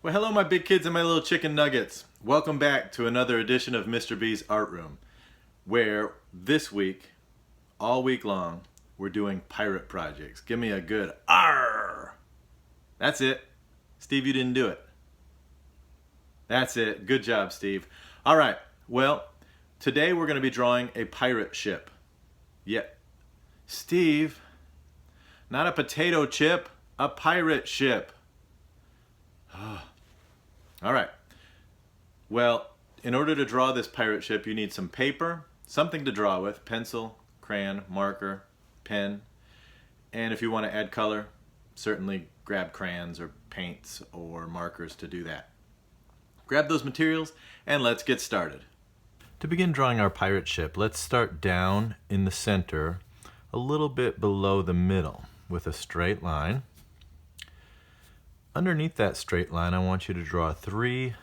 Well, hello my big kids and my little chicken nuggets. Welcome back to another edition of Mr. B's Art Room, where this week, all week long, we're doing pirate projects. Give me a good R. That's it. Steve, you didn't do it. That's it. Good job, Steve. All right. Well, today we're going to be drawing a pirate ship. Yeah. Steve, not a potato chip, a pirate ship. All right. Well, in order to draw this pirate ship, you need some paper, something to draw with, pencil, crayon, marker, pen, and if you want to add color, certainly grab crayons or paints or markers to do that. Grab those materials and let's get started. To begin drawing our pirate ship, let's start down in the center, a little bit below the middle with a straight line. Underneath that straight line, I want you to draw 3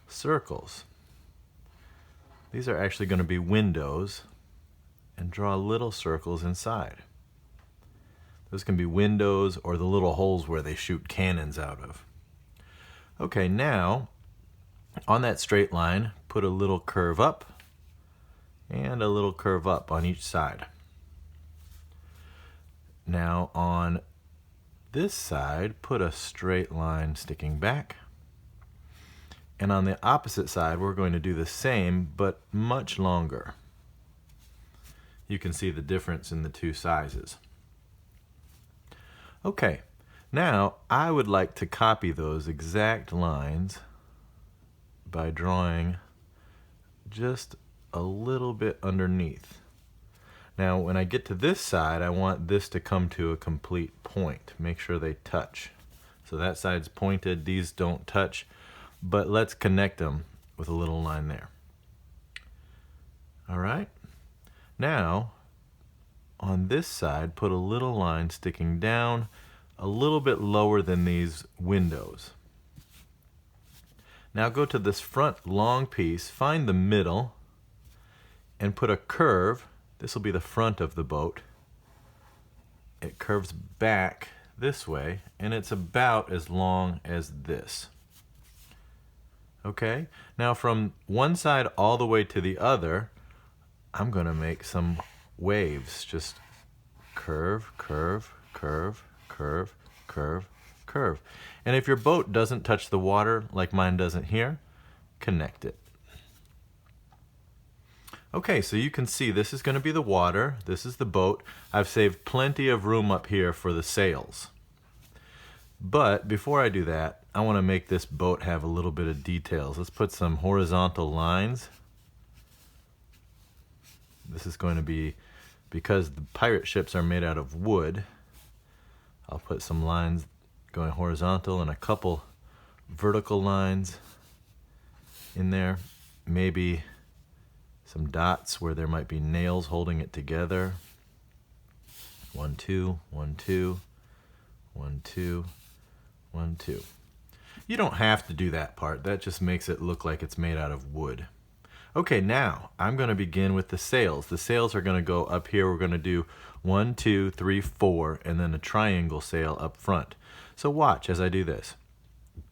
circles. These are actually going to be windows, and draw little circles inside. Those can be windows or the little holes where they shoot cannons out of. Okay, now on that straight line, put a little curve up and a little curve up on each side. Now on this side, put a straight line sticking back. And on the opposite side, we're going to do the same, but much longer. You can see the difference in the 2 sizes. Okay, now I would like to copy those exact lines by drawing just a little bit underneath. Now, when I get to this side, I want this to come to a complete point. Make sure they touch. So that side's pointed, these don't touch, but let's connect them with a little line there. All right. Now, on this side, put a little line sticking down a little bit lower than these windows. Now go to this front long piece, find the middle, and put a curve. This will be the front of the boat. It curves back this way, and it's about as long as this. Okay, now from one side all the way to the other, I'm going to make some waves. Just curve, curve, curve, curve, curve, curve. And if your boat doesn't touch the water like mine doesn't here, connect it. Okay, so you can see this is going to be the water, this is the boat. I've saved plenty of room up here for the sails. But before I do that, I want to make this boat have a little bit of details. Let's put some horizontal lines. This is going to be, because the pirate ships are made out of wood, I'll put some lines going horizontal and a couple vertical lines in there. Maybe some dots where there might be nails holding it together. 1, 2, 1, 2, 1, 2, 1, 2. You don't have to do that part. That just makes it look like it's made out of wood. Okay, now I'm going to begin with the sails. The sails are going to go up here. We're going to do 1, 2, 3, 4, and then a triangle sail up front. So watch as I do this.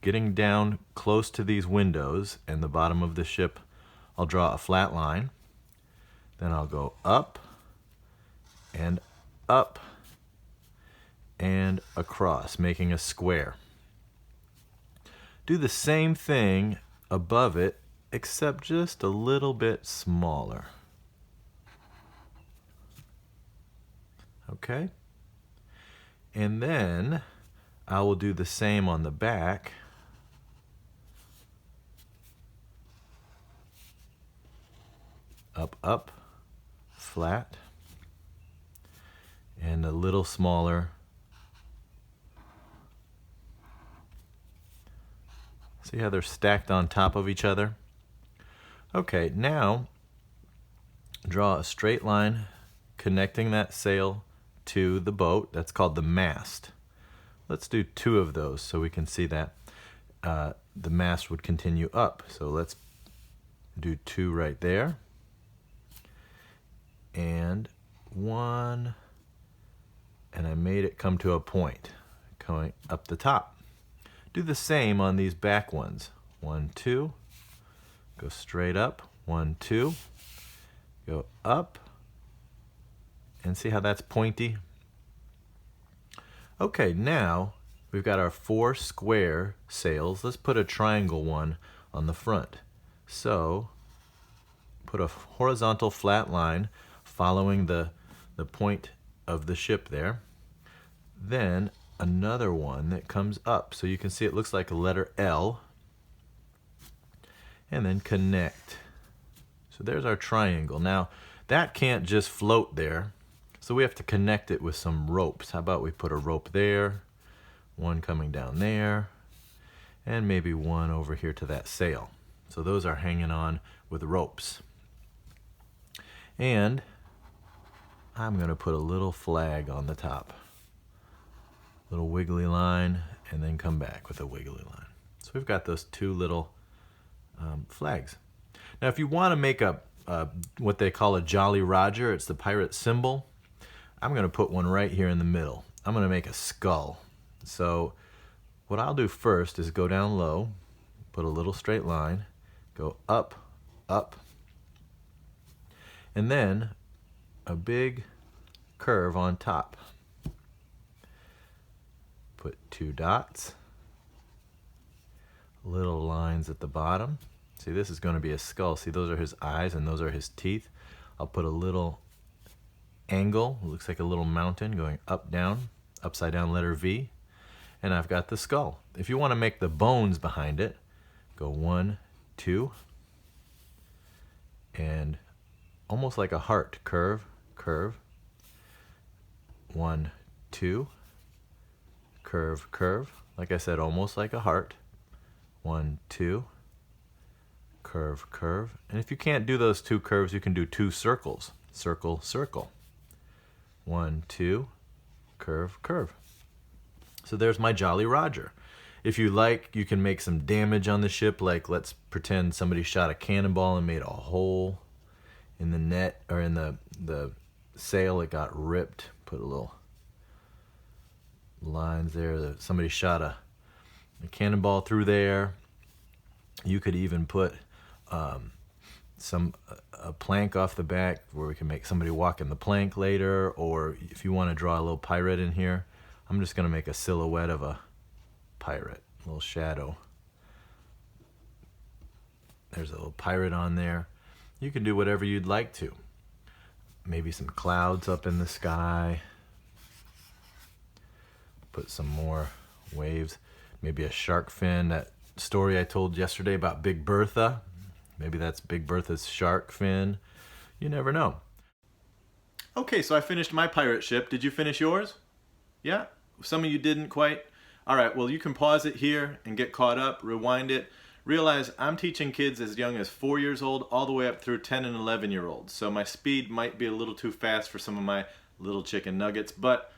Getting down close to these windows and the bottom of the ship, I'll draw a flat line, then I'll go up and across, making a square. Do the same thing above it, except just a little bit smaller. Okay? And then I will do the same on the back. Up, flat, and a little smaller. See how they're stacked on top of each other? Okay, now draw a straight line connecting that sail to the boat. That's called the mast. Let's do 2 of those so we can see that the mast would continue up. So let's do 2 right there. And 1, and I made it come to a point going up the top. Do the same on these back ones. 1, 2, go straight up, 1, 2, go up, and see how that's pointy? Okay, now we've got our 4 square sails. Let's put a triangle one on the front. So put a horizontal flat line following the point of the ship there. Then another one that comes up. So you can see it looks like a letter L. And then connect. So there's our triangle. Now that can't just float there. So we have to connect it with some ropes. How about we put a rope there, one coming down there, and maybe one over here to that sail. So those are hanging on with ropes. And I'm going to put a little flag on the top. Little wiggly line, and then come back with a wiggly line. So we've got those 2 little flags. Now if you want to make a what they call a Jolly Roger, it's the pirate symbol. I'm going to put one right here in the middle. I'm going to make a skull. So what I'll do first is go down low, put a little straight line, go up, up, and then a big curve on top. Put 2 dots, little lines at the bottom. See, this is going to be a skull. See, those are his eyes and those are his teeth. I'll put a little angle, it looks like a little mountain going up, down, upside down letter V, and I've got the skull. If you want to make the bones behind it, go 1, 2, and almost like a heart, curve, curve, 1, 2, curve, curve, like I said, almost like a heart, 1, 2, curve, curve, and if you can't do those 2 curves, you can do 2 circles, circle, circle. 1, 2, curve, curve. So there's my Jolly Roger. If you like, you can make some damage on the ship, like let's pretend somebody shot a cannonball and made a hole in the net, or in the sail. It got ripped. Put a little lines there. Somebody shot a cannonball through there. You could even put a plank off the back where we can make somebody walk in the plank later, or if you want to draw a little pirate in here, I'm just going to make a silhouette of a pirate, a little shadow. There's a little pirate on there. You can do whatever you'd like to. Maybe some clouds up in the sky. Put some more waves. Maybe a shark fin. That story I told yesterday about Big Bertha. Maybe that's Big Bertha's shark fin. You never know. Okay, so I finished my pirate ship. Did you finish yours? Yeah? Some of you didn't quite. All right, well, you can pause it here and get caught up, rewind it. Realize I'm teaching kids as young as 4 years old all the way up through 10 and 11-year-olds. So my speed might be a little too fast for some of my little chicken nuggets, but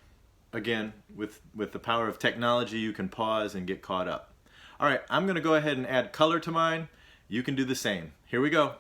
again, with the power of technology, you can pause and get caught up. All right, I'm going to go ahead and add color to mine. You can do the same. Here we go.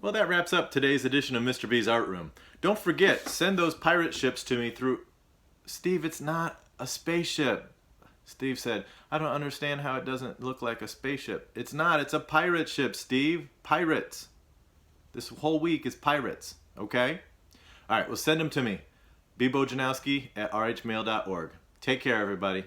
Well, that wraps up today's edition of Mr. B's Art Room. Don't forget, send those pirate ships to me through... Steve, it's not a spaceship. Steve said, I don't understand how it doesn't look like a spaceship. It's not, it's a pirate ship, Steve. Pirates. This whole week is pirates, okay? All right, well, send them to me. bbojanowski@rhmail.org. Take care, everybody.